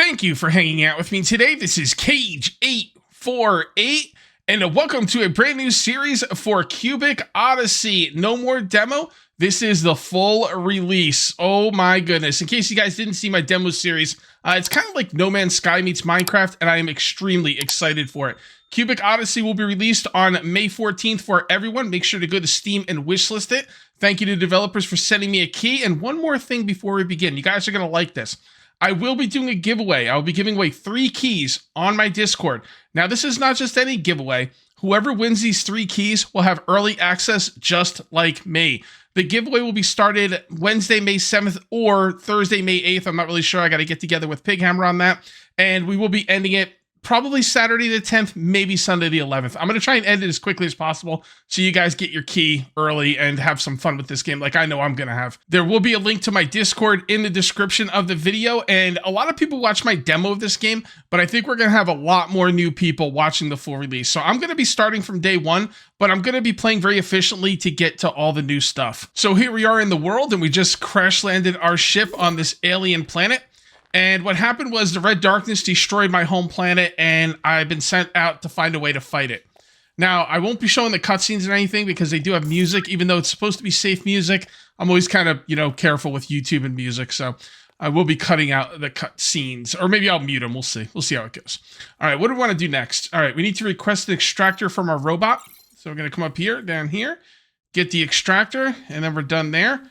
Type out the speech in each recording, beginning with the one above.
Thank you for hanging out with me today. This is Cage848, and welcome to a brand new series for Cubic Odyssey. No more demo. This is the full release. Oh my goodness. In case you guys didn't see my demo series, it's kind of like No Man's Sky meets Minecraft, and I am extremely excited for it. Cubic Odyssey will be released on May 14th for everyone. Make sure to go to Steam and wishlist it. Thank you to developers for sending me a key. And one more thing before we begin. You guys are going to like this. I will be doing a giveaway. I will be giving away 3 keys on my Discord. Now, this is not just any giveaway. Whoever wins these 3 keys will have early access just like me. The giveaway will be started Wednesday, May 7th or Thursday, May 8th. I'm not really sure. I got to get together with Pighammer on that. And we will be ending it probably Saturday the 10th, maybe Sunday the 11th. I'm going to try and end it as quickly as possible so you guys get your key early and have some fun with this game like I know I'm going to have. There will be a link to my Discord in the description of the video, and a lot of people watch my demo of this game, but I think we're going to have a lot more new people watching the full release. So I'm going to be starting from day 1, but I'm going to be playing very efficiently to get to all the new stuff. So here we are in the world, and we just crash landed our ship on this alien planet. And what happened was the Red Darkness destroyed my home planet, and I've been sent out to find a way to fight it. Now, I won't be showing the cutscenes or anything because they do have music, even though it's supposed to be safe music. I'm always kind of, careful with YouTube and music, so I will be cutting out the cutscenes. Or maybe I'll mute them. We'll see. We'll see how it goes. All right, what do we want to do next? All right, we need to request an extractor from our robot. So we're going to come up here, down here, get the extractor, and then we're done there.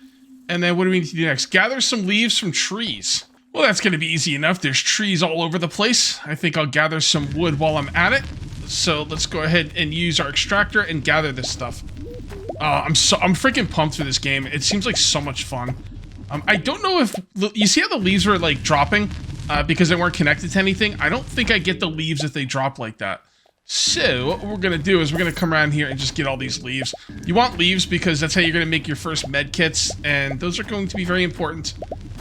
And then what do we need to do next? Gather some leaves from trees. Well, that's going to be easy enough. There's trees all over the place. I think I'll gather some wood while I'm at it. So let's go ahead and use our extractor and gather this stuff. I'm freaking pumped for this game. It seems like so much fun. I don't know if... You see how the leaves were, like, dropping? Because they weren't connected to anything? I don't think I get the leaves if they drop like that. So, what we're going to do is we're going to come around here and just get all these leaves. You want leaves because that's how you're going to make your first med kits, and those are going to be very important,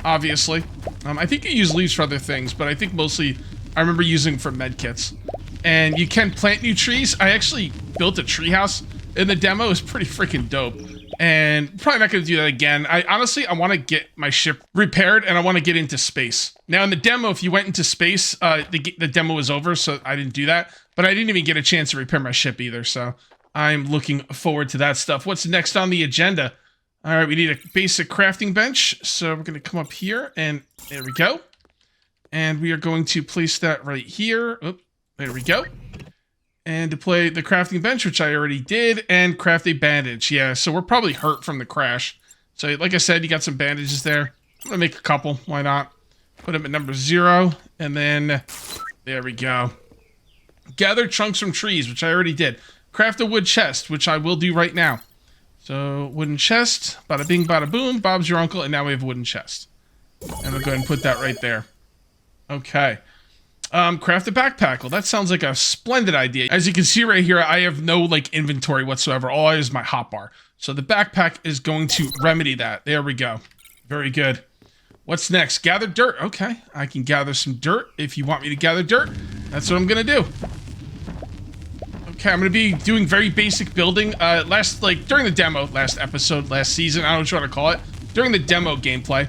obviously. I think you use leaves for other things, but I think mostly I remember using for med kits. And you can plant new trees. I actually built a treehouse in the demo. It was pretty freaking dope. And probably not going to do that again. I want to get my ship repaired, and I want to get into space. Now, in the demo, if you went into space, the demo was over, so I didn't do that. But I didn't even get a chance to repair my ship either, so I'm looking forward to that stuff. What's next on the agenda? All right, we need a basic crafting bench, so we're going to come up here, and there we go. And we are going to place that right here. Oop, there we go. And deploy the crafting bench, which I already did, and craft a bandage. Yeah, so we're probably hurt from the crash. So, like I said, you got some bandages there. I'm going to make a couple. Why not? Put them at number 0, and then there we go. Gather chunks from trees, which I already did. Craft a wood chest, which I will do right now. So, wooden chest, bada bing, bada boom, Bob's your uncle, and now we have a wooden chest. And we'll go ahead and put that right there. Okay. Craft a backpack. Well, that sounds like a splendid idea. As you can see right here, I have no, inventory whatsoever. All I have is my hotbar. So the backpack is going to remedy that. There we go. Very good. What's next? Gather dirt. Okay, I can gather some dirt if you want me to gather dirt. That's what I'm going to do. Okay, I'm going to be doing very basic building. During the demo, last episode, last season, I don't know what you want to call it. During the demo gameplay,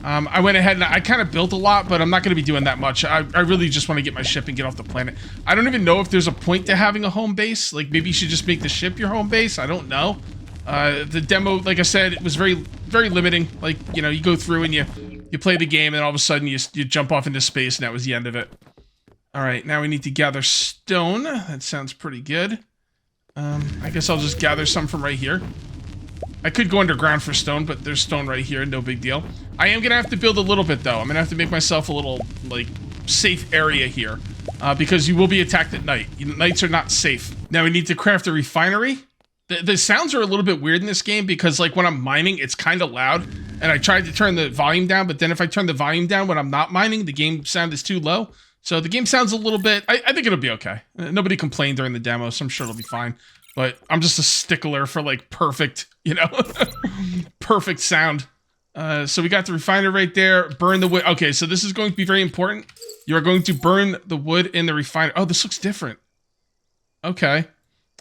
I went ahead and I kind of built a lot, but I'm not going to be doing that much. I really just want to get my ship and get off the planet. I don't even know if there's a point to having a home base. Like, maybe you should just make the ship your home base. I don't know. The demo, like I said, it was very, very limiting. Like, you go through and you play the game, and all of a sudden you jump off into space, and that was the end of it. All right, now we need to gather stone. That sounds pretty good. I guess I'll just gather some from right here. I could go underground for stone, but there's stone right here, no big deal. I am going to have to build a little bit, though. I'm going to have to make myself a little, safe area here. Because you will be attacked at night. Nights are not safe. Now we need to craft a refinery. The sounds are a little bit weird in this game because, when I'm mining, it's kind of loud. And I tried to turn the volume down, but then if I turn the volume down when I'm not mining, the game sound is too low. So the game sounds a little bit... I think it'll be okay. Nobody complained during the demo, so I'm sure it'll be fine. But I'm just a stickler for, perfect, perfect sound. So we got the refiner right there. Burn the wood. Okay, so this is going to be very important. You are going to burn the wood in the refiner. Oh, this looks different. Okay.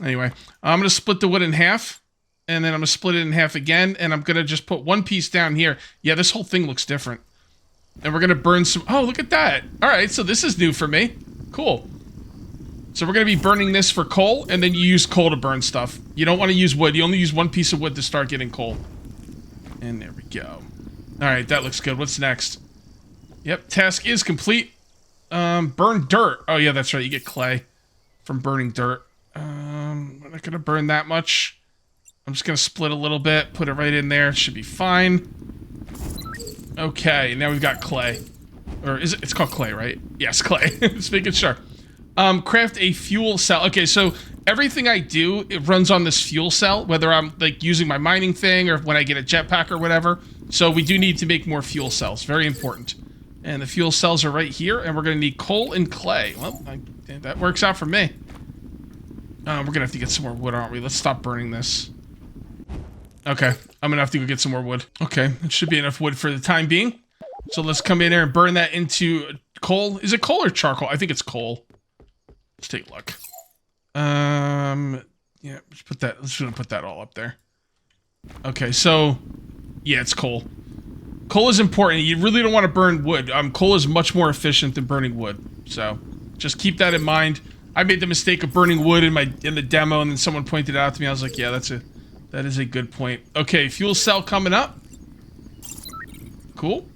Anyway, I'm going to split the wood in half. And then I'm going to split it in half again. And I'm going to just put one piece down here. Yeah, this whole thing looks different. And we're gonna burn some, oh, look at that. All right, so this is new for me. Cool. So we're gonna be burning this for coal, and then you use coal to burn stuff. You don't wanna use wood. You only use one piece of wood to start getting coal. And there we go. All right, that looks good. What's next? Yep, task is complete. Burn dirt. Oh yeah, that's right, you get clay from burning dirt. We're not gonna burn that much. I'm just gonna split a little bit, put it right in there. It should be fine. Okay, now we've got clay. Or is it? It's called clay, right? Yes, clay. Just making sure. Craft a fuel cell. Okay, so everything I do, it runs on this fuel cell, whether I'm like using my mining thing or when I get a jetpack or whatever. So we do need to make more fuel cells. Very important. And the fuel cells are right here, and we're gonna need coal and clay. Well, that works out for me. We're gonna have to get some more wood, aren't we? Let's stop burning this. Okay, I'm gonna have to go get some more wood. Okay, it should be enough wood for the time being. So let's come in here and burn that into coal. Is it coal or charcoal? I think it's coal. Let's take a look. Yeah, let's put that. Let's put that all up there. Okay, so yeah, it's coal. Coal is important. You really don't want to burn wood. Coal is much more efficient than burning wood. So just keep that in mind. I made the mistake of burning wood in the demo, and then someone pointed it out to me. I was like, yeah, that is a good point. Okay, fuel cell coming up. Cool.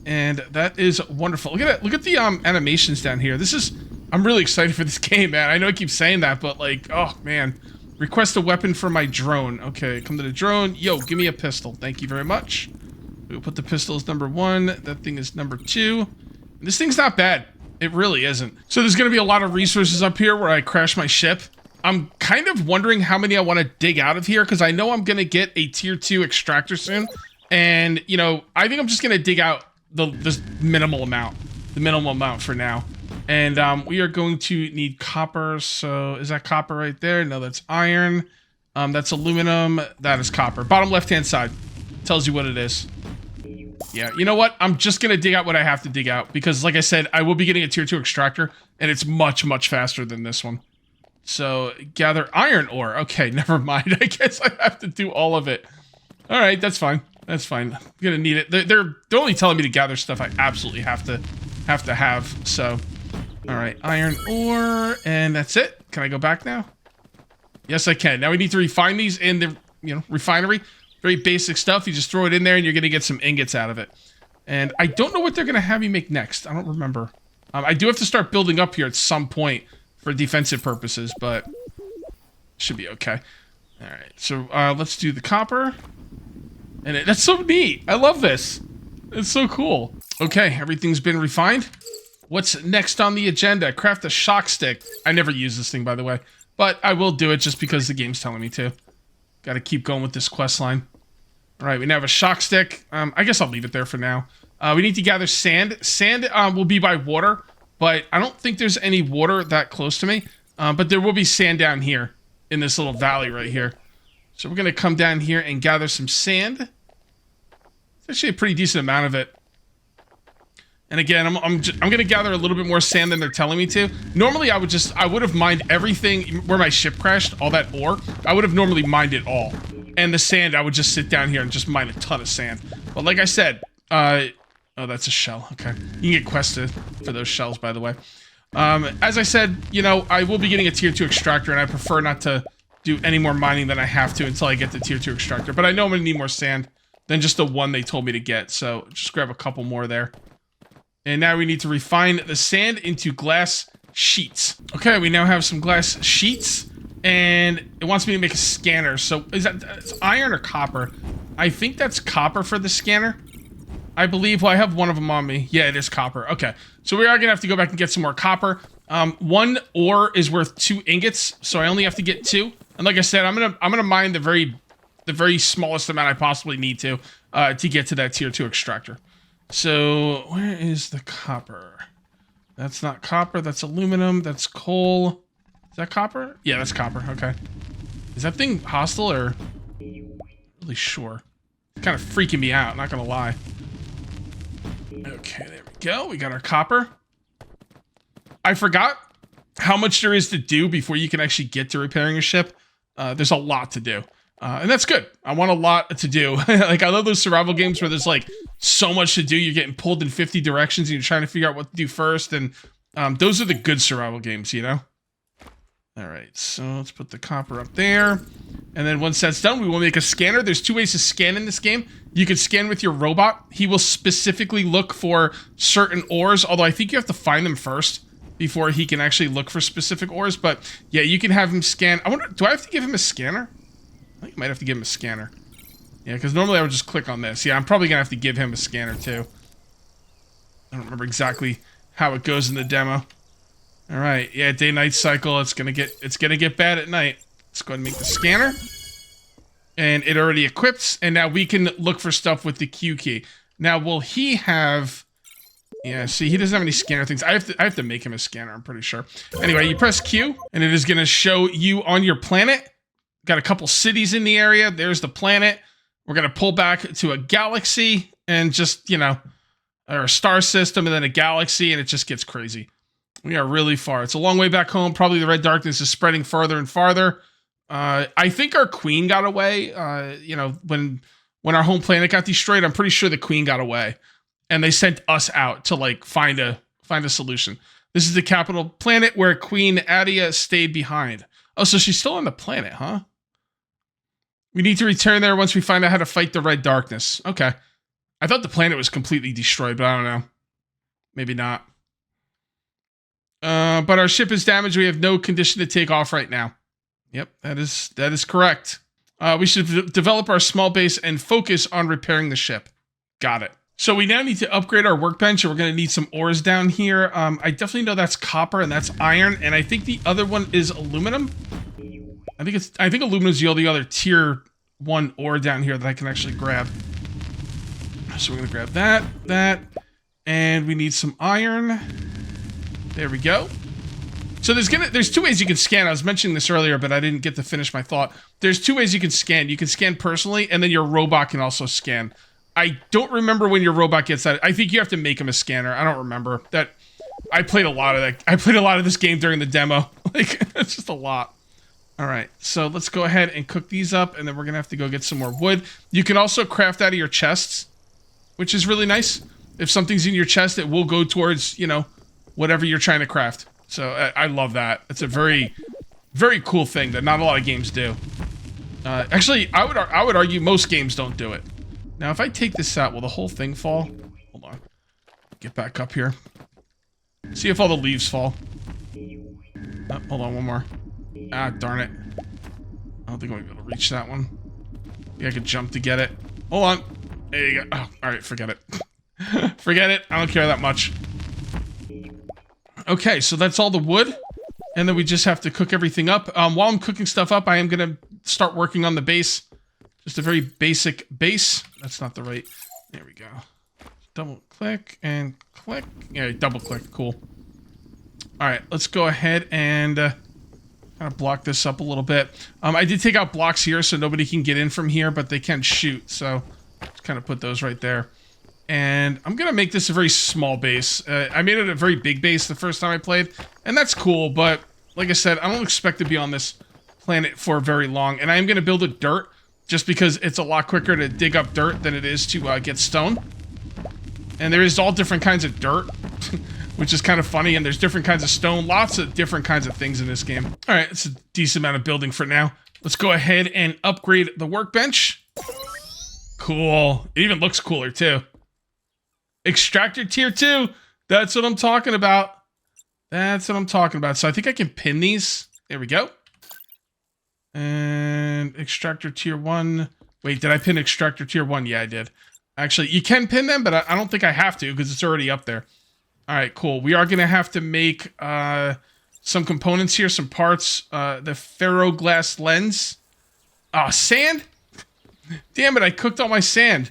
And that is wonderful. Look at it. Look at the animations down here. I'm really excited for this game, man. I know I keep saying that, but like, oh man. Request a weapon for my drone. Okay, come to the drone. Yo, give me a pistol. Thank you very much. We'll put the pistol as number 1. That thing is number 2. This thing's not bad. It really isn't. So there's going to be a lot of resources up here where I crash my ship. I'm kind of wondering how many I want to dig out of here, because I know I'm going to get a tier 2 extractor soon. And, you know, I think I'm just going to dig out the minimal amount. The minimal amount for now. And we are going to need copper. So is that copper right there? No, that's iron. That's aluminum. That is copper. Bottom left-hand side tells you what it is. Yeah, you know what? I'm just going to dig out what I have to dig out. Because like I said, I will be getting a tier 2 extractor. And it's much, much faster than this one. So gather iron ore. Okay, never mind. I guess I have to do all of it. All right, that's fine. That's fine. I'm going to need it. They're only telling me to gather stuff I absolutely have to have. So, all right, iron ore. And that's it. Can I go back now? Yes, I can. Now we need to refine these in the refinery. Very basic stuff. You just throw it in there and you're going to get some ingots out of it. And I don't know what they're going to have me make next. I don't remember. I do have to start building up here at some point for defensive purposes, but should be okay. All right, so let's do the copper. And that's so neat. I love this. It's so cool. Okay, everything's been refined. What's next on the agenda? Craft a shock stick. I never use this thing, by the way, but I will do it just because the game's telling me to. Got to keep going with this quest line. All right, we now have a shock stick. I guess I'll leave it there for now. We need to gather sand. Sand will be by water, but I don't think there's any water that close to me. But there will be sand down here in this little valley right here. So we're going to come down here and gather some sand. It's actually a pretty decent amount of it. And again, I'm going to gather a little bit more sand than they're telling me to. Normally, I would have mined everything where my ship crashed, all that ore. I would have normally mined it all. And the sand, I would just sit down here and just mine a ton of sand. But like I said, oh, that's a shell. Okay. You can get quested for those shells, by the way. As I said, you know, I will be getting a tier 2 extractor, and I prefer not to do any more mining than I have to until I get the tier 2 extractor. But I know I'm going to need more sand than just the one they told me to get. So just grab a couple more there. And now we need to refine the sand into glass sheets. Okay, we now have some glass sheets. And it wants me to make a scanner. So is that it's iron or copper? I think that's copper for the scanner. I believe. Well, I have one of them on me. Yeah, it is copper. Okay, so we are gonna have to go back and get some more copper. 1 ore is worth 2 ingots, so I only have to get 2. And like I said, I'm gonna mine the very smallest amount I possibly need to get to that tier 2 extractor. So where is the copper? That's not copper. That's aluminum. That's coal. Is that copper? Yeah, that's copper. Okay. Is that thing hostile or? Really sure. It's kind of freaking me out, not gonna lie. Okay, there we go. We got our copper. I forgot how much there is to do before you can actually get to repairing a ship. There's a lot to do. And that's good. I want a lot to do. Like, I love those survival games where there's like so much to do. You're getting pulled in 50 directions and you're trying to figure out what to do first. And those are the good survival games, you know? All right, so let's put the copper up there. And then once that's done, we will make a scanner. There's 2 ways to scan in this game. You can scan with your robot. He will specifically look for certain ores, although I think you have to find them first before he can actually look for specific ores. But yeah, you can have him scan. I wonder, do I have to give him a scanner? I think I might have to give him a scanner. Yeah, because normally I would just click on this. Yeah, I'm probably going to have to give him a scanner too. I don't remember exactly how it goes in the demo. All right, yeah, day-night cycle. It's gonna get bad at night. Let's go ahead and make the scanner, and it already equips. And now we can look for stuff with the Q key. Now, will he have? Yeah, see, he doesn't have any scanner things. I have to make him a scanner. I'm pretty sure. Anyway, you press Q, and it is gonna show you on your planet. Got a couple cities in the area. There's the planet. We're gonna pull back to a galaxy, and just or a star system, and then a galaxy, and it just gets crazy. We are really far. It's a long way back home. Probably the red darkness is spreading farther and farther. I think our queen got away. When our home planet got destroyed, I'm pretty sure the queen got away, and they sent us out to like find a solution. This is the capital planet where Queen Adia stayed behind. Oh, so she's still on the planet, huh? We need to return there once we find out how to fight the red darkness. Okay. I thought the planet was completely destroyed, but I don't know. Maybe not. But our ship is damaged. We have no condition to take off right now. Yep, that is correct. We should develop our small base and focus on repairing the ship. Got it. So we now need to upgrade our workbench, and we're going to need some ores down here. I definitely know that's copper and that's iron, and I think the other one is aluminum. I think aluminum is the only other tier 1 ore down here that I can actually grab. So we're going to grab that, and we need some iron. There we go. So there's 2 ways you can scan. I was mentioning this earlier, but I didn't get to finish my thought. There's 2 ways you can scan. You can scan personally, and then your robot can also scan. I don't remember when your robot gets that. I think you have to make him a scanner. I don't remember that. I played a lot of that. I played a lot of this game during the demo. Like, it's just a lot. All right, so let's go ahead and cook these up, and then we're gonna have to go get some more wood. You can also craft out of your chests, which is really nice. If something's in your chest, it will go towards, whatever you're trying to craft. So I love that. It's a very, very cool thing that not a lot of games do. Actually, I would argue most games don't do it. Now, if I take this out, will the whole thing fall? Hold on. Get back up here. See if all the leaves fall. Oh, hold on, one more. Ah, darn it. I don't think I'm going to be able to reach that one. Maybe I could jump to get it. Hold on. There you go. Oh, alright, forget it. Forget it. I don't care that much. Okay, so that's all the wood. And then we just have to cook everything up. While I'm cooking stuff up, I am going to start working on the base. Just a very basic base. That's not the right... There we go. Double click and click. Yeah, double click. Cool. Alright, let's go ahead and kind of block this up a little bit. I did take out blocks here so nobody can get in from here, but they can shoot. So, just kind of put those right there. And I'm going to make this a very small base. I made it a very big base the first time I played, and that's cool, but like I said, I don't expect to be on this planet for very long, and I am going to build it dirt, just because it's a lot quicker to dig up dirt than it is to get stone. And there is all different kinds of dirt, which is kind of funny, and there's different kinds of stone, lots of different kinds of things in this game. Alright, it's a decent amount of building for now. Let's go ahead and upgrade the workbench. Cool. It even looks cooler, too. Extractor tier 2. That's what I'm talking about. That's what I'm talking about. So I think I can pin these. There we go. And extractor tier 1. Wait, did I pin extractor tier 1? Yeah, I did. Actually, you can pin them, but I don't think I have to because it's already up there. All right, cool. We are going to have to make some components here, some parts. The ferroglass lens. Oh, sand? Damn it, I cooked all my sand.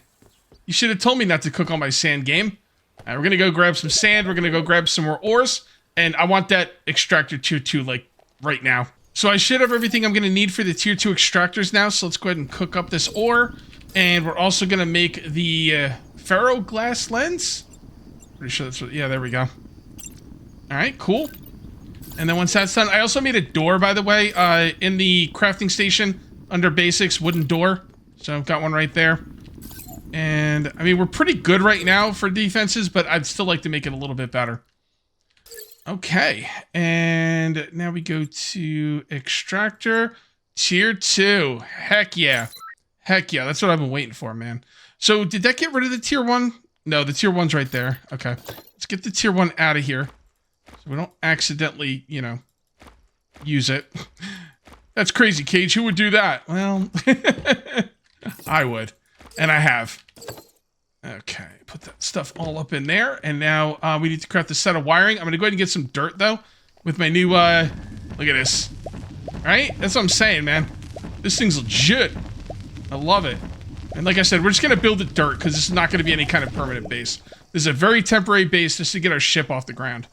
You should have told me not to cook all my sand, game. All right, we're going to go grab some sand. We're going to go grab some more ores. And I want that extractor tier 2, like, right now. So I should have everything I'm going to need for the tier 2 extractors now. So let's go ahead and cook up this ore. And we're also going to make the ferroglass lens. Pretty sure that's what... Yeah, there we go. All right, cool. And then once that's done... I also made a door, by the way, in the crafting station. under basics, wooden door. So I've got one right there. And, I mean, we're pretty good right now for defenses, but I'd still like to make it a little bit better. Okay, and now we go to Extractor, Tier 2. Heck yeah. Heck yeah, that's what I've been waiting for, man. So, did that get rid of the Tier 1? No, the Tier 1's right there. Okay, let's get the Tier 1 out of here. So we don't accidentally, you know, use it. That's crazy, Cage. Who would do that? Well, I would. And I have. Okay, put that stuff all up in there. And now we need to craft a set of wiring. I'm going to go ahead and get some dirt, though, with my new, look at this. All right? That's what I'm saying, man. This thing's legit. I love it. And like I said, we're just going to build the dirt, because this is not going to be any kind of permanent base. This is a very temporary base just to get our ship off the ground.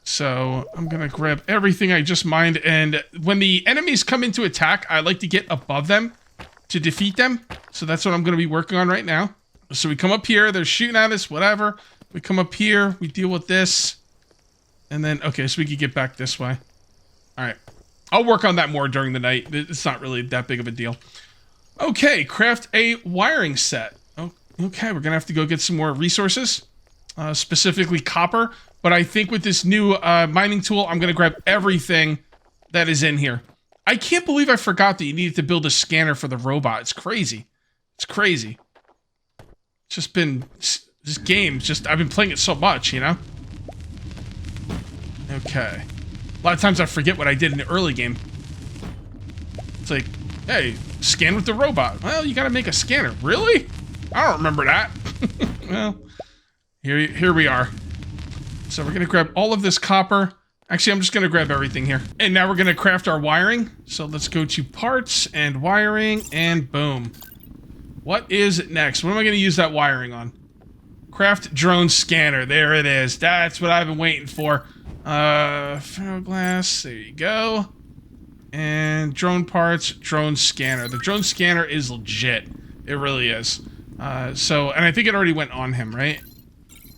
So I'm going to grab everything I just mined. And when the enemies come into attack, I like to get above them to defeat them. So that's what I'm going to be working on right now. So we come up here, they're shooting at us, whatever. We come up here, we deal with this. And then, okay, so we can get back this way. All right. I'll work on that more during the night. It's not really that big of a deal. Okay, craft a wiring set. Oh, okay, we're going to have to go get some more resources, specifically copper. But I think with this new mining tool, I'm going to grab everything that is in here. I can't believe I forgot that you needed to build a scanner for the robot. It's crazy. It's crazy. It's just been, this game, just, I've been playing it so much, you know? Okay. A lot of times I forget what I did in the early game. It's like, hey, scan with the robot. Well, you gotta make a scanner. Really? I don't remember that. Well, here we are. So we're gonna grab all of this copper. Actually, I'm just gonna grab everything here. And now we're gonna craft our wiring. So let's go to parts and wiring and boom. What is next? What am I going to use that wiring on? Craft drone scanner. There it is. That's what I've been waiting for. Ferroglass. There you go. And drone parts, drone scanner. The drone scanner is legit. It really is. And I think it already went on him, right?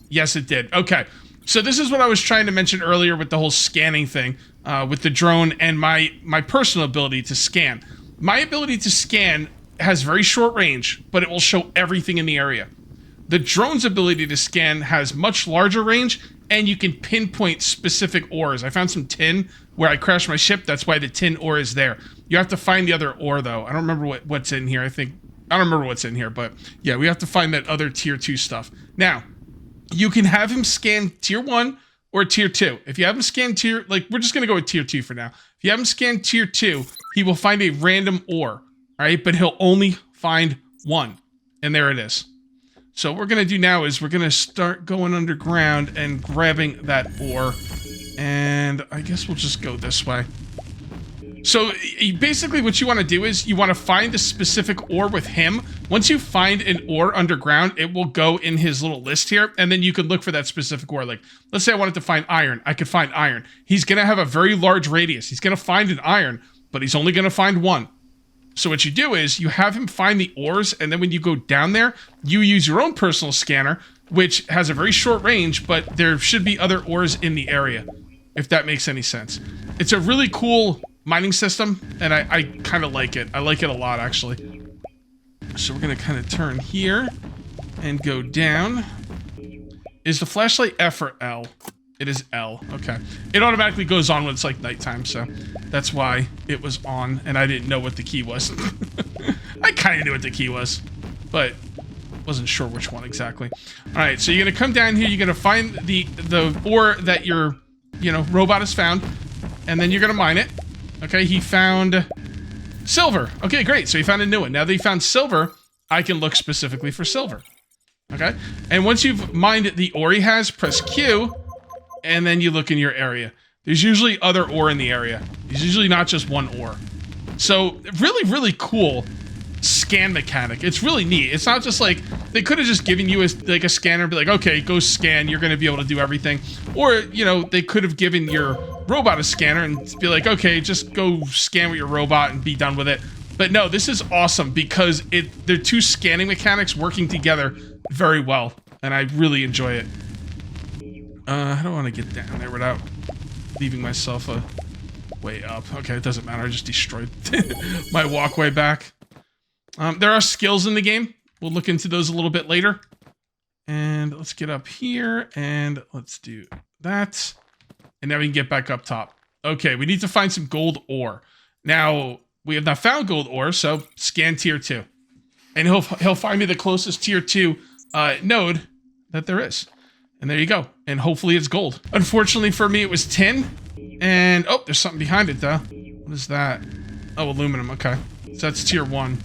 Yes, it did. Okay. So this is what I was trying to mention earlier with the whole scanning thing, with the drone and my personal ability to scan. My ability to scan has very short range, but it will show everything in the area. The drone's ability to scan has much larger range, and you can pinpoint specific ores. I found some tin where I crashed my ship. That's why the tin ore is there. You have to find the other ore, though. I don't remember what's in here. I don't remember what's in here, but yeah, we have to find that other tier 2 stuff. Now, you can have him scan tier 1 or tier 2. If you have him scan tier, like, we're just going to go with tier 2 for now. If you have him scan tier 2, he will find a random ore. All right, but he'll only find one. And there it is. So what we're going to do now is we're going to start going underground and grabbing that ore. And I guess we'll just go this way. So basically what you want to do is you want to find the specific ore with him. Once you find an ore underground, it will go in his little list here. And then you can look for that specific ore. Like, let's say I wanted to find iron. I could find iron. He's going to have a very large radius. He's going to find an iron, but he's only going to find one. So what you do is you have him find the ores, and then when you go down there, you use your own personal scanner, which has a very short range, but there should be other ores in the area, if that makes any sense. It's a really cool mining system, and I kind of like it. I like it a lot, actually. So we're going to kind of turn here and go down. Is the flashlight F or L? It is L. Okay. It automatically goes on when it's like nighttime, so that's why it was on, and I didn't know what the key was. I kind of knew what the key was, but wasn't sure which one exactly. All right, so you're gonna come down here. You're gonna find the ore that your robot has found, and then you're gonna mine it. Okay. He found silver. Okay, great. So he found a new one. Now that he found silver, I can look specifically for silver. Okay. And once you've mined the ore he has, press Q. And then you look in your area. There's usually other ore in the area. There's usually not just one ore. So, really, really cool scan mechanic. It's really neat. It's not just like, they could have just given you a scanner and be like, okay, go scan, you're going to be able to do everything. Or, they could have given your robot a scanner and be like, okay, just go scan with your robot and be done with it. But no, this is awesome because they're two scanning mechanics working together very well. And I really enjoy it. I don't want to get down there without leaving myself a way up. Okay, it doesn't matter. I just destroyed my walkway back. There are skills in the game. We'll look into those a little bit later. And let's get up here and let's do that. And now we can get back up top. Okay, we need to find some gold ore. Now, we have not found gold ore, so scan tier 2. And he'll find me the closest tier 2 node that there is. And there you go. And hopefully it's gold. Unfortunately for me, it was tin. And, oh, there's something behind it, though. What is that? Oh, aluminum. Okay. So that's tier 1.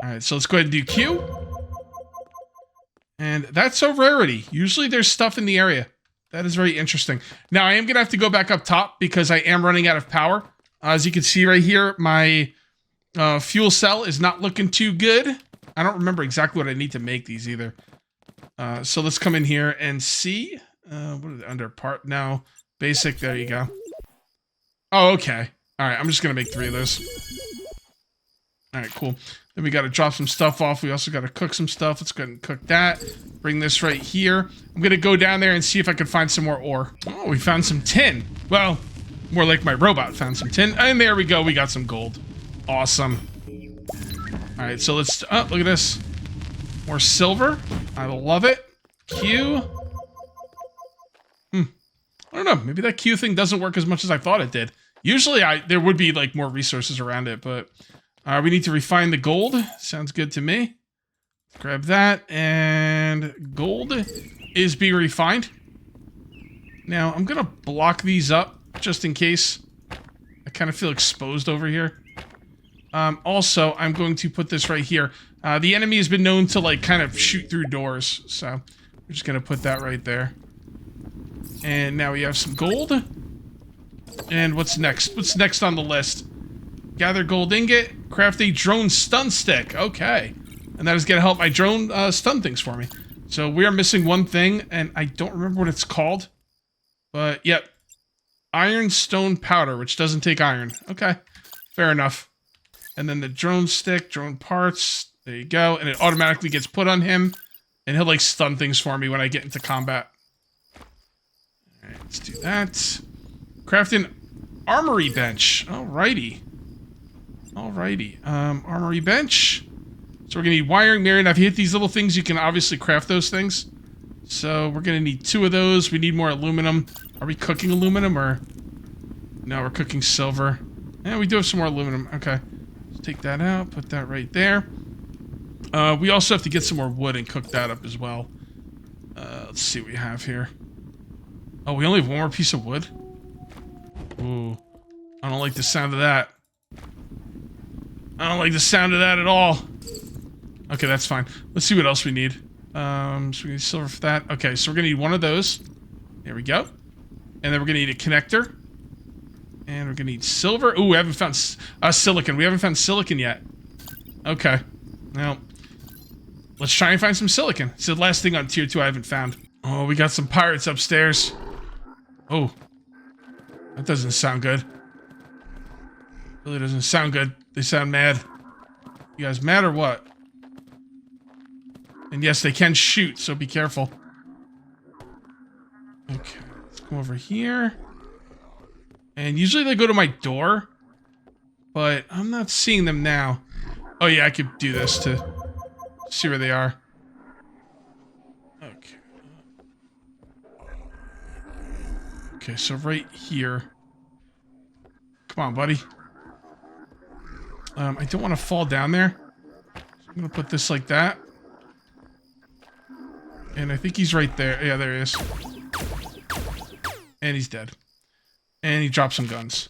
All right, so let's go ahead and do Q. And that's a rarity. Usually there's stuff in the area. That is very interesting. Now, I am going to have to go back up top because I am running out of power. As you can see right here, my fuel cell is not looking too good. I don't remember exactly what I need to make these either. So let's come in here and see. What is it under part? No. Basic. There you go. Oh, okay. All right. I'm just going to make 3 of those. All right, cool. Then we got to drop some stuff off. We also got to cook some stuff. Let's go ahead and cook that. Bring this right here. I'm going to go down there and see if I can find some more ore. Oh, we found some tin. Well, more like my robot found some tin. And there we go. We got some gold. Awesome. All right, so let's... Oh, look at this. More silver. I love it. Q. I don't know. Maybe that Q thing doesn't work as much as I thought it did. Usually there would be like more resources around it, but we need to refine the gold. Sounds good to me. Grab that, and gold is being refined. Now, I'm going to block these up just in case. I kind of feel exposed over here. Also, I'm going to put this right here. The enemy has been known to like kind of shoot through doors, so we're just going to put that right there. And now we have some gold. And what's next? What's next on the list? Gather gold ingot. Craft a drone stun stick. Okay. And that is going to help my drone stun things for me. So we are missing one thing, and I don't remember what it's called. But, yep. Iron stone powder, which doesn't take iron. Okay. Fair enough. And then the drone stick, drone parts. There you go. And it automatically gets put on him. And he'll, like, stun things for me when I get into combat. Alright, let's do that. Craft an armory bench. Alrighty. Alrighty. Armory bench. So we're going to need wiring, mirror. Now, if you hit these little things, you can obviously craft those things. So we're going to need 2 of those. We need more aluminum. Are we cooking aluminum or... No, we're cooking silver. Yeah, we do have some more aluminum. Okay. Let's take that out. Put that right there. We also have to get some more wood and cook that up as well. Let's see what we have here. Oh, we only have 1 more piece of wood? Ooh. I don't like the sound of that. I don't like the sound of that at all. Okay, that's fine. Let's see what else we need. So we need silver for that. Okay, so we're gonna need 1 of those. There we go. And then we're gonna need a connector. And we're gonna need silver. Ooh, we haven't found silicon. We haven't found silicon yet. Okay. Well, let's try and find some silicon. It's the last thing on tier 2 I haven't found. Oh, we got some pirates upstairs. Oh. That doesn't sound good. Really doesn't sound good. They sound mad. You guys mad or what? And yes, they can shoot, so be careful. Okay, let's go over here. And usually they go to my door, but I'm not seeing them now. Oh yeah, I could do this to see where they are. Okay. Okay, so right here. Come on, buddy. I don't want to fall down there. So I'm going to put this like that. And I think he's right there. Yeah, there he is. And he's dead. And he dropped some guns.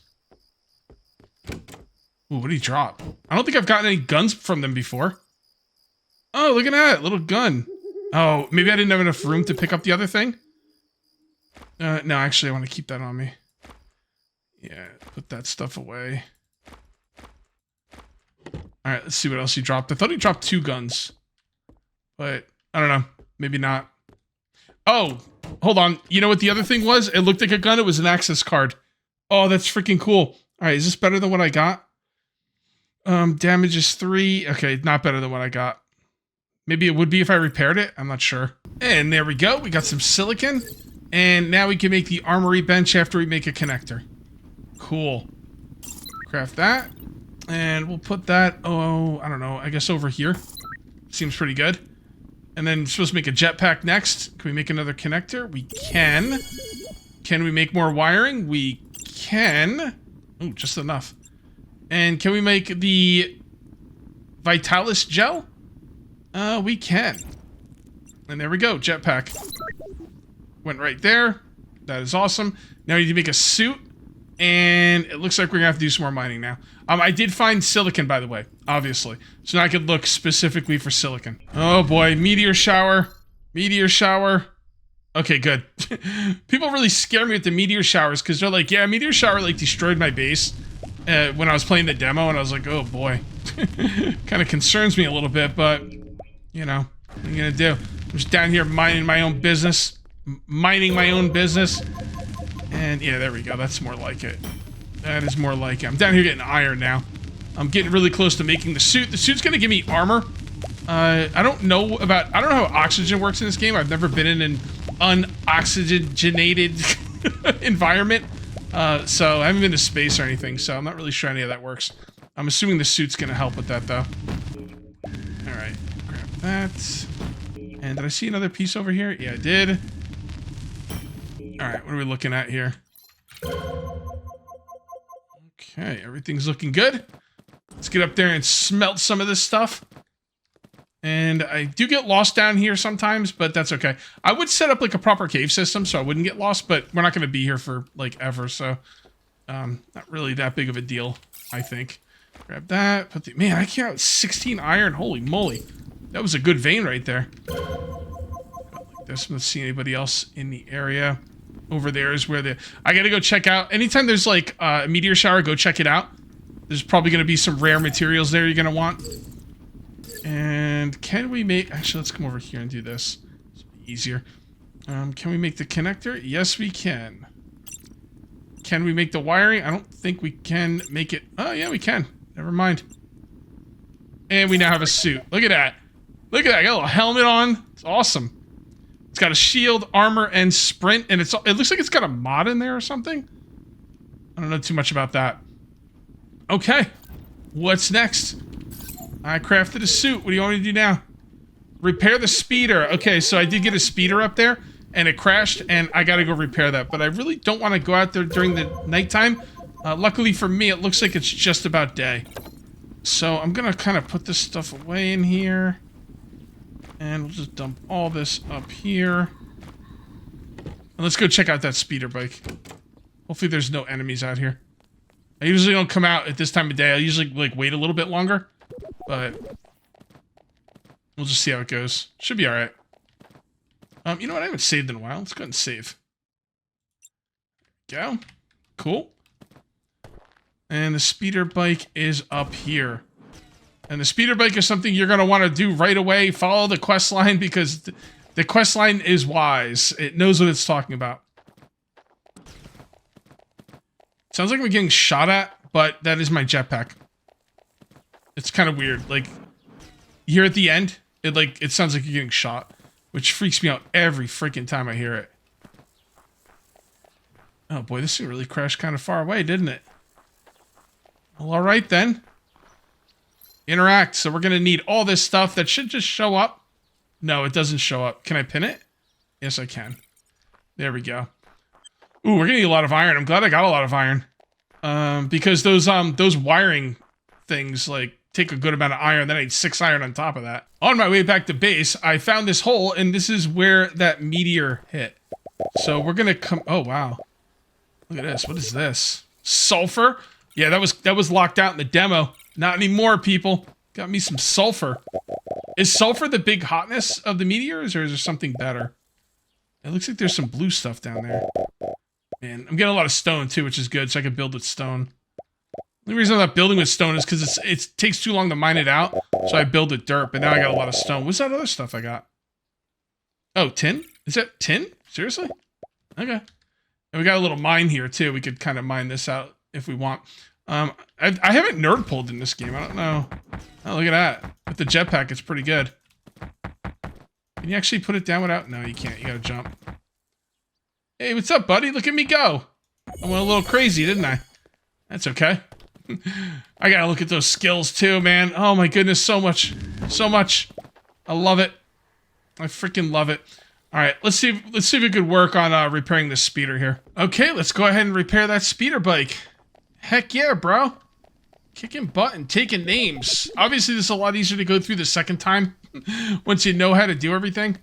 Ooh, what did he drop? I don't think I've gotten any guns from them before. Oh, look at that. Little gun. Oh, maybe I didn't have enough room to pick up the other thing? No, actually, I want to keep that on me. Yeah, put that stuff away. Alright, let's see what else he dropped. I thought he dropped 2 guns. But, I don't know. Maybe not. Oh, hold on. You know what the other thing was? It looked like a gun. It was an access card. Oh, that's freaking cool. Alright, is this better than what I got? Damage is 3. Okay, not better than what I got. Maybe it would be if I repaired it. I'm not sure. And there we go. We got some silicon. And now we can make the armory bench after we make a connector. Cool. Craft that. And we'll put that, oh, I don't know, I guess over here. Seems pretty good. And then we're supposed to make a jetpack next. Can we make another connector? We can. Can we make more wiring? We can. Oh, just enough. And can we make the Vitalis gel? We can. And there we go, jetpack. Went right there. That is awesome. Now we need to make a suit. And it looks like we're gonna have to do some more mining now. I did find silicon, by the way, obviously. So now I could look specifically for silicon. Oh boy, meteor shower. Meteor shower. Okay, good. People really scare me with the meteor showers because they're like, yeah, meteor shower like destroyed my base when I was playing the demo, and I was like, oh boy. Kind of concerns me a little bit, but you know, what are you gonna do? I'm just down here minding my own business. Mining my own business. And yeah, there we go. That's more like it. That is more like it. I'm down here getting iron now. I'm getting really close to making the suit. The suit's gonna give me armor. I don't know how oxygen works in this game. I've never been in an unoxygenated environment. So I haven't been to space or anything, so I'm not really sure any of that works. I'm assuming the suit's gonna help with that though. Alright, grab that. And did I see another piece over here? Yeah, I did. Alright, what are we looking at here? Okay, everything's looking good. Let's get up there and smelt some of this stuff. And I do get lost down here sometimes, but that's okay. I would set up like a proper cave system so I wouldn't get lost, but we're not going to be here for like ever, so not really that big of a deal, I think. Grab that. Put the, man, I can't out 16 iron. Holy moly. That was a good vein right there. Like this. Let's see anybody else in the area. Over there is where I gotta go check out. Anytime there's like a meteor shower, go check it out. There's probably gonna be some rare materials there you're gonna want. And can we make, actually let's come over here and do this. It's easier. Can we make the connector? Yes, we can. Can we make the wiring? I don't think we can make it. Oh yeah, we can. Never mind. And we now have a suit. Look at that. Look at that. I got a little helmet on. It's awesome. It's got a shield, armor, and sprint, and it looks like it's got a mod in there or something. I don't know too much about that. Okay, what's next? I crafted a suit. What do you want me to do now? Repair the speeder. Okay, so I did get a speeder up there, and it crashed, and I gotta go repair that. But I really don't want to go out there during the nighttime. Luckily for me, it looks like it's just about day. So I'm gonna kind of put this stuff away in here. And we'll just dump all this up here. And let's go check out that speeder bike. Hopefully there's no enemies out here. I usually don't come out at this time of day. I usually like wait a little bit longer. But we'll just see how it goes. Should be alright. You know what? I haven't saved in a while. Let's go ahead and save. Go. Cool. And the speeder bike is up here. And the speeder bike is something you're going to want to do right away. Follow the quest line because the quest line is wise. It knows what it's talking about. Sounds like I'm getting shot at, but that is my jetpack. It's kind of weird. Like, here at the end, it sounds like you're getting shot, which freaks me out every freaking time I hear it. Oh boy, this thing really crashed kind of far away, didn't it? Well, alright then. Interact. So we're going to need all this stuff that should just show up. No, it doesn't show up. Can I pin it? Yes, I can. There we go. Ooh, we're going to need a lot of iron. I'm glad I got a lot of iron. Because those wiring things, like, take a good amount of iron. Then I need 6 iron on top of that. On my way back to base, I found this hole, and this is where that meteor hit. So we're going to come... Oh, wow. Look at this. What is this? Sulfur? Yeah, that was locked out in the demo. Not anymore, people. Got me some sulfur. Is sulfur the big hotness of the meteors, or is there something better? It looks like there's some blue stuff down there. Man, I'm getting a lot of stone, too, which is good, so I can build with stone. The only reason I'm not building with stone is because it takes too long to mine it out, so I build with dirt, but now I got a lot of stone. What's that other stuff I got? Oh, tin? Is that tin? Seriously? Okay. And we got a little mine here, too. We could kind of mine this out if we want. I haven't nerd pulled in this game. I don't know. Oh, look at that. With the jetpack, it's pretty good. Can you actually put it down without... No, you can't. You gotta jump. Hey, what's up, buddy? Look at me go. I went a little crazy, didn't I? That's okay. I gotta look at those skills too, man. Oh my goodness, so much. So much. I love it. I freaking love it. All right, let's see if we could work on repairing this speeder here. Okay, let's go ahead and repair that speeder bike. Heck yeah, bro. Kicking butt and taking names. Obviously, this is a lot easier to go through the second time once you know how to do everything.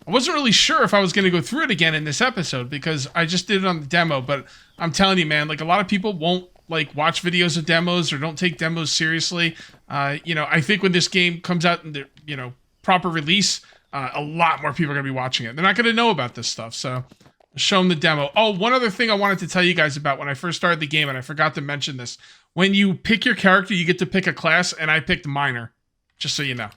I wasn't really sure if I was going to go through it again in this episode because I just did it on the demo, but I'm telling you, man, like a lot of people won't like watch videos of demos or don't take demos seriously. You know, I think when this game comes out in the, you know, proper release, a lot more people are going to be watching it. They're not going to know about this stuff, so show them the demo. Oh, one other thing I wanted to tell you guys about when I first started the game, and I forgot to mention this. When you pick your character, you get to pick a class, and I picked Miner, just so you know.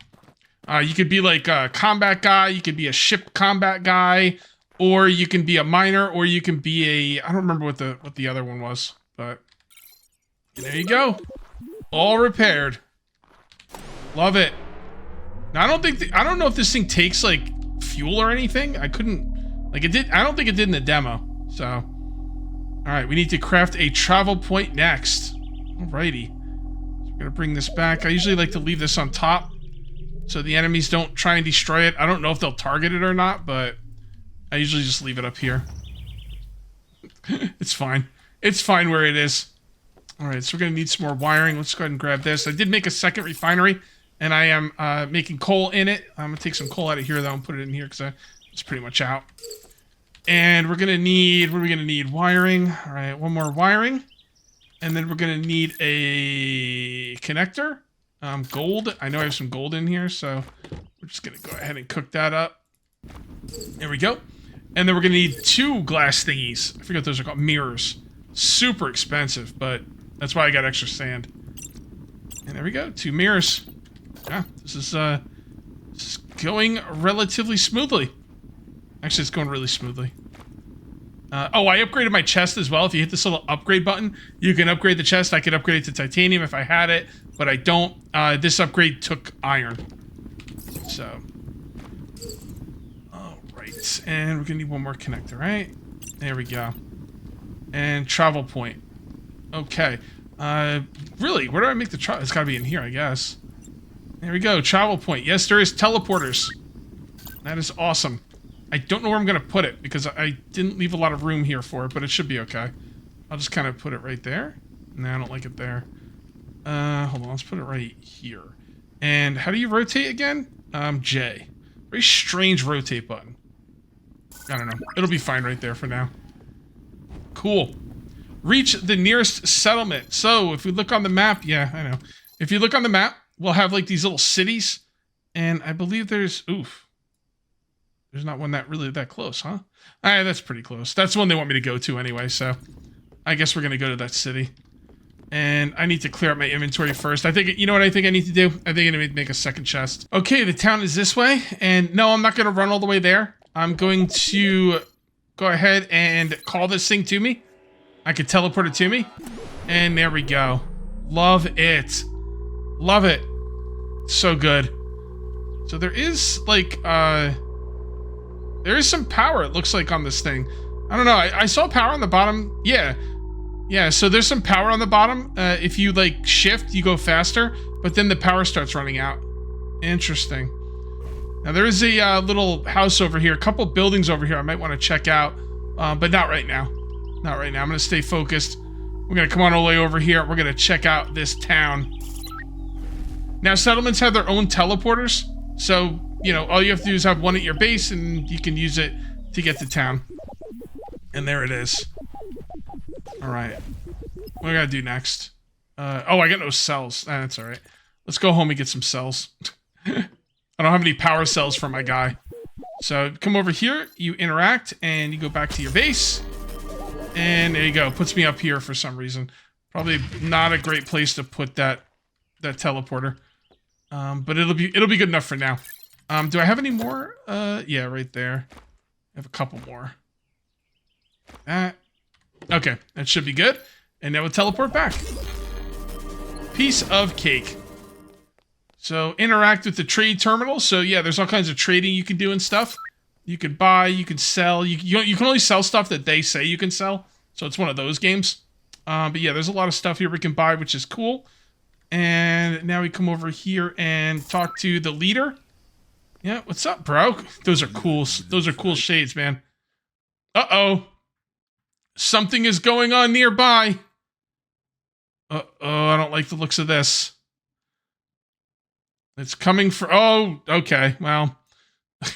You could be like a combat guy, you could be a ship combat guy, or you can be a miner, or you can be a... I don't remember what the other one was, but there you go. All repaired. Love it. Now, I don't know if this thing takes, like, fuel or anything. I couldn't... Like, it did... I don't think it did in the demo, so... Alright, we need to craft a travel point next. Alrighty. So we're gonna bring this back. I usually like to leave this on top so the enemies don't try and destroy it. I don't know if they'll target it or not, but I usually just leave it up here. It's fine. It's fine where it is. Alright, so we're gonna need some more wiring. Let's go ahead and grab this. I did make a second refinery, and I am making coal in it. I'm gonna take some coal out of here, though, and put it in here, because it's pretty much out. And we're gonna need... What are we gonna need? Wiring. Alright, one more wiring. And then we're gonna need a connector. Gold. I know I have some gold in here, so we're just gonna go ahead and cook that up. There we go. And then we're gonna need 2 glass thingies. I forget what those are called. Mirrors. Super expensive, but that's why I got extra sand. And there we go. 2 mirrors. Yeah, this is going relatively smoothly. Actually, it's going really smoothly. Oh, I upgraded my chest as well. If you hit this little upgrade button, you can upgrade the chest. I could upgrade it to titanium if I had it, but I don't. This upgrade took iron. So. Alright. And we're going to need one more connector, right? There we go. And travel point. Okay. Really? Where do I make the travel? It's got to be in here, I guess. There we go. Travel point. Yes, there is teleporters. That is awesome. I don't know where I'm going to put it, because I didn't leave a lot of room here for it, but it should be okay. I'll just kind of put it right there. No, I don't like it there. Hold on, let's put it right here. And how do you rotate again? J. Very strange rotate button. I don't know. It'll be fine right there for now. Cool. Reach the nearest settlement. So, if we look on the map, yeah, I know. If you look on the map, we'll have, like, these little cities. And I believe there's... Oof. There's not one that close, huh? That's pretty close. That's the one they want me to go to anyway, so I guess we're going to go to that city. And I need to clear up my inventory first. I think, you know what I think I need to do? I think I need to make a second chest. Okay, the town is this way. And no, I'm not going to run all the way there. I'm going to go ahead and call this thing to me. I could teleport it to me. And there we go. Love it. Love it. So good. So there is, like, there is some power, it looks like, on this thing. I don't know. I saw power on the bottom. Yeah. Yeah, so there's some power on the bottom. If you, like, shift, you go faster. But then the power starts running out. Interesting. Now, there is a little house over here. A couple buildings over here I might want to check out. But not right now. Not right now. I'm going to stay focused. We're going to come on all the way over here. We're going to check out this town. Now, settlements have their own teleporters. So... You know, all you have to do is have one at your base, and you can use it to get to town. And there it is. Alright. What do I gotta do next? Oh, I got no cells. That's alright. Let's go home and get some cells. I don't have any power cells for my guy. So, come over here, you interact, and you go back to your base. And there you go. Puts me up here for some reason. Probably not a great place to put that teleporter. But it'll be good enough for now. Do I have any more? Yeah, right there. I have a couple more. Okay, that should be good. And now we'll teleport back. Piece of cake. So, interact with the trade terminal. So, yeah, there's all kinds of trading you can do and stuff. You can buy, you can sell. You can only sell stuff that they say you can sell. So, it's one of those games. But yeah, there's a lot of stuff here we can buy, which is cool. And now we come over here and talk to the leader. Yeah, what's up, bro? Those are cool. Those are cool shades, man. Uh-oh. Something is going on nearby. Uh-oh, I don't like the looks of this. It's coming for... Oh, okay, well.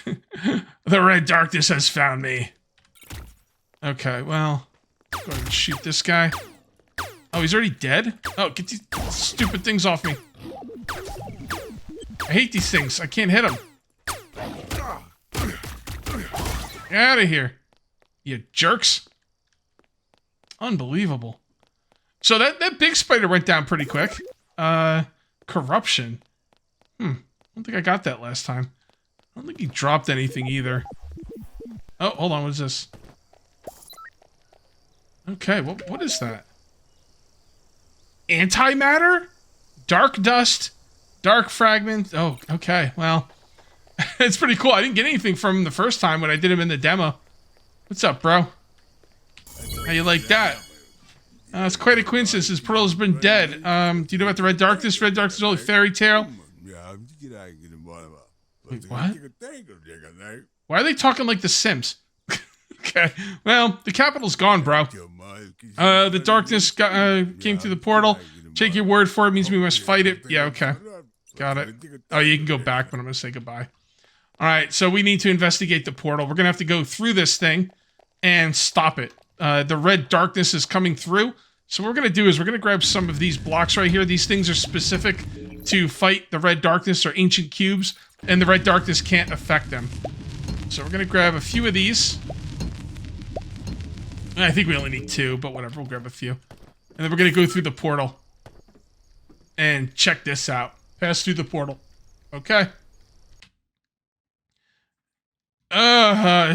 The red darkness has found me. Okay, well. Go ahead and shoot this guy. Oh, he's already dead? Oh, get these stupid things off me. I hate these things. I can't hit them. Get out of here, you jerks. Unbelievable. So that big spider went down pretty quick. Corruption. I don't think I got that last time. I don't think he dropped anything either. Oh, hold on, what is this? Okay, what is that? Antimatter? Dark dust? Dark fragment? Oh, okay, well. It's pretty cool. I didn't get anything from him the first time when I did him in the demo. What's up, bro? How you like that? It's quite a coincidence. His pearl has been dead. Do you know about the Red Darkness? Red Darkness is only fairy tale. Wait, what? Why are they talking like the Sims? Okay, well, the capital's gone, bro. The darkness came through the portal. Take your word for it. Means we must fight it. Yeah, okay. Got it. Oh, you can go back, but I'm going to say goodbye. All right, so we need to investigate the portal. We're going to have to go through this thing and stop it. The red darkness is coming through. So what we're going to do is we're going to grab some of these blocks right here. These things are specific to fight the red darkness, or ancient cubes, and the red darkness can't affect them. So we're going to grab a few of these. I think we only need 2, but whatever, we'll grab a few. And then we're going to go through the portal and check this out. Pass through the portal. Okay.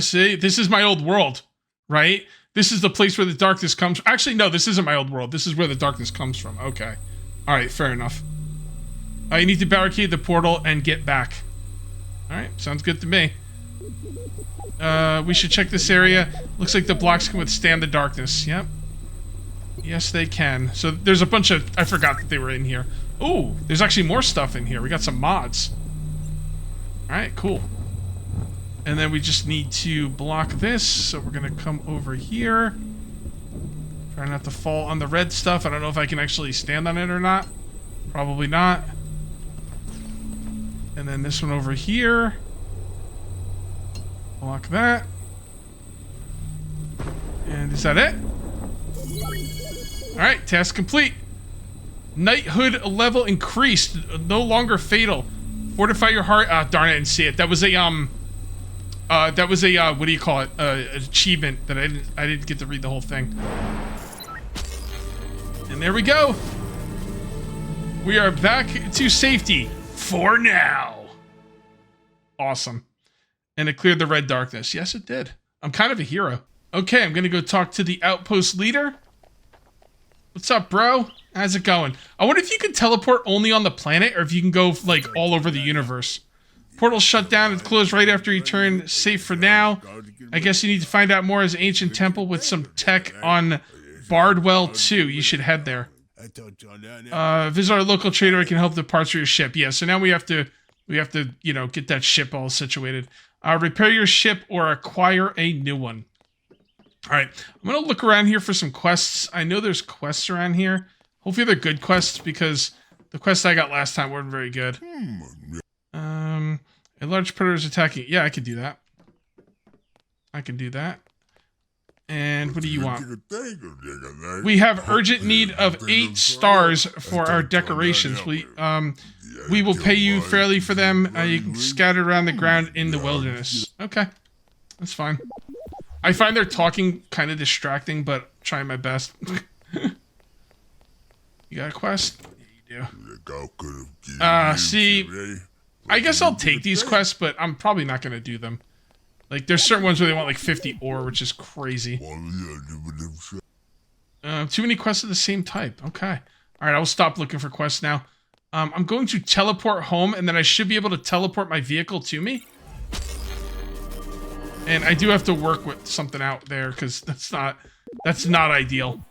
See, this is my old world, right? This is the place where the darkness comes. Actually, no, this isn't my old world. This is where the darkness comes from. Okay. All right, fair enough. You need to barricade the portal and get back. All right, sounds good to me. We should check this area. Looks like the blocks can withstand the darkness. Yep. Yes, they can. So there's a bunch of... I forgot that they were in here. Ooh, there's actually more stuff in here. We got some mods. All right, cool. And then we just need to block this. So we're going to come over here. Try not to fall on the red stuff. I don't know if I can actually stand on it or not. Probably not. And then this one over here. Block that. And is that it? Alright, task complete. Knighthood level increased. No longer fatal. Fortify your heart. Ah, darn, I didn't see it. That was a, what do you call it? Achievement that I didn't get to read the whole thing. And there we go. We are back to safety. For now. Awesome. And it cleared the red darkness. Yes, it did. I'm kind of a hero. Okay, I'm going to go talk to the outpost leader. What's up, bro? How's it going? I wonder if you can teleport only on the planet, or if you can go, like, all over the universe. Portal shut down and closed right after you turn safe for now. I guess you need to find out more as Ancient Temple with some tech on Bardwell 2. You should head there. Visit our local trader. I can help the parts for your ship. Yeah, so now we have to, you know, get that ship all situated. Repair your ship or acquire a new one. All right, I'm going to look around here for some quests. I know there's quests around here. Hopefully they're good quests, because the quests I got last time weren't very good. A large predator is attacking. Yeah, I can do that. I can do that. And what do you want? We have urgent need of 8 stars for our decorations. We will pay you fairly for them. You can scatter around the ground in the wilderness. Okay, that's fine. I find their talking kind of distracting, but I'm trying my best. You got a quest? Yeah, you do. See, I guess I'll take these quests, but I'm probably not going to do them. Like, there's certain ones where they want like 50 ore, which is crazy. Too many quests of the same type. Okay. All right, I'll stop looking for quests now. I'm going to teleport home, and then I should be able to teleport my vehicle to me. And I do have to work with something out there, because that's not ideal.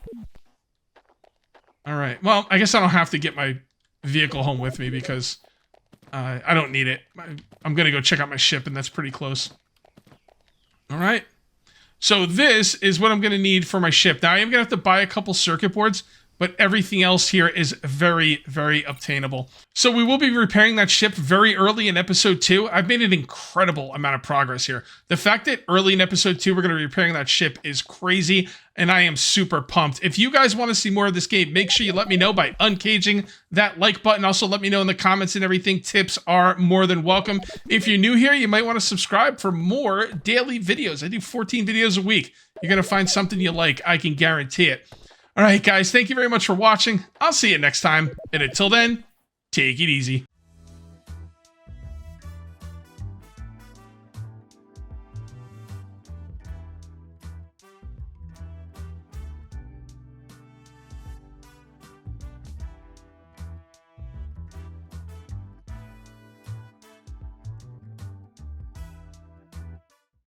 All right. Well, I guess I don't have to get my vehicle home with me because I don't need it. I'm going to go check out my ship, and that's pretty close. All right. So this is what I'm going to need for my ship. Now, I am going to have to buy a couple circuit boards, but everything else here is very, very obtainable. So we will be repairing that ship very early in episode 2. I've made an incredible amount of progress here. The fact that early in episode 2 we're going to be repairing that ship is crazy, and I am super pumped. If you guys want to see more of this game, make sure you let me know by uncaging that like button. Also, let me know in the comments and everything. Tips are more than welcome. If you're new here, you might want to subscribe for more daily videos. I do 14 videos a week. You're going to find something you like. I can guarantee it. All right, guys, thank you very much for watching. I'll see you next time. And until then, take it easy.